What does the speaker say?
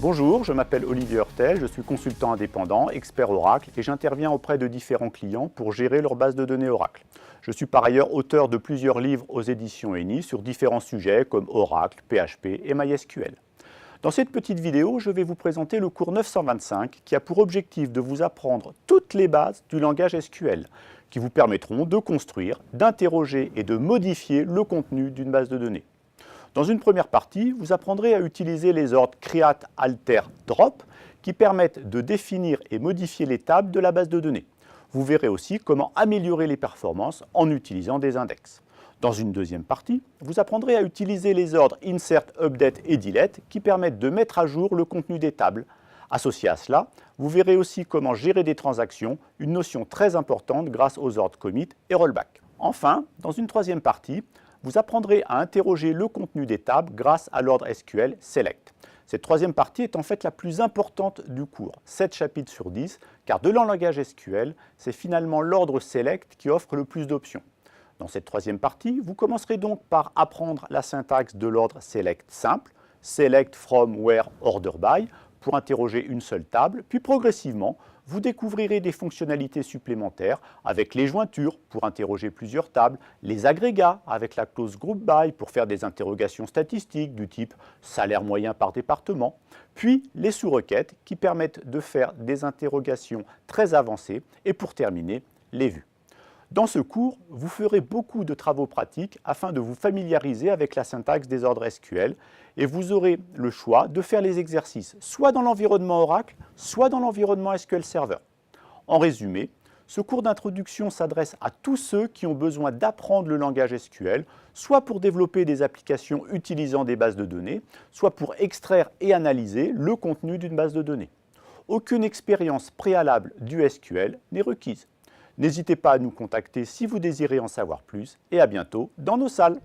Bonjour, je m'appelle Olivier Hurtel, je suis consultant indépendant, expert Oracle et j'interviens auprès de différents clients pour gérer leur base de données Oracle. Je suis par ailleurs auteur de plusieurs livres aux éditions Eni sur différents sujets comme Oracle, PHP et MySQL. Dans cette petite vidéo, je vais vous présenter le cours 925 qui a pour objectif de vous apprendre toutes les bases du langage SQL qui vous permettront de construire, d'interroger et de modifier le contenu d'une base de données. Dans une première partie, vous apprendrez à utiliser les ordres create, alter, drop qui permettent de définir et modifier les tables de la base de données. Vous verrez aussi comment améliorer les performances en utilisant des index. Dans une deuxième partie, vous apprendrez à utiliser les ordres insert, update et delete qui permettent de mettre à jour le contenu des tables. Associé à cela, vous verrez aussi comment gérer des transactions, une notion très importante grâce aux ordres commit et rollback. Enfin, dans une troisième partie, vous apprendrez à interroger le contenu des tables grâce à l'ordre SQL select. Cette troisième partie est en fait la plus importante du cours, 7 chapitres sur 10, car dans le langage SQL, c'est finalement l'ordre select qui offre le plus d'options. Dans cette troisième partie, vous commencerez donc par apprendre la syntaxe de l'ordre select simple, select from where order by, pour interroger une seule table, puis progressivement, vous découvrirez des fonctionnalités supplémentaires avec les jointures pour interroger plusieurs tables, les agrégats avec la clause group by pour faire des interrogations statistiques du type salaire moyen par département, puis les sous-requêtes qui permettent de faire des interrogations très avancées et pour terminer, les vues. Dans ce cours, vous ferez beaucoup de travaux pratiques afin de vous familiariser avec la syntaxe des ordres SQL et vous aurez le choix de faire les exercices soit dans l'environnement Oracle, soit dans l'environnement SQL Server. En résumé, ce cours d'introduction s'adresse à tous ceux qui ont besoin d'apprendre le langage SQL, soit pour développer des applications utilisant des bases de données, soit pour extraire et analyser le contenu d'une base de données. Aucune expérience préalable du SQL n'est requise. N'hésitez pas à nous contacter si vous désirez en savoir plus et à bientôt dans nos salles.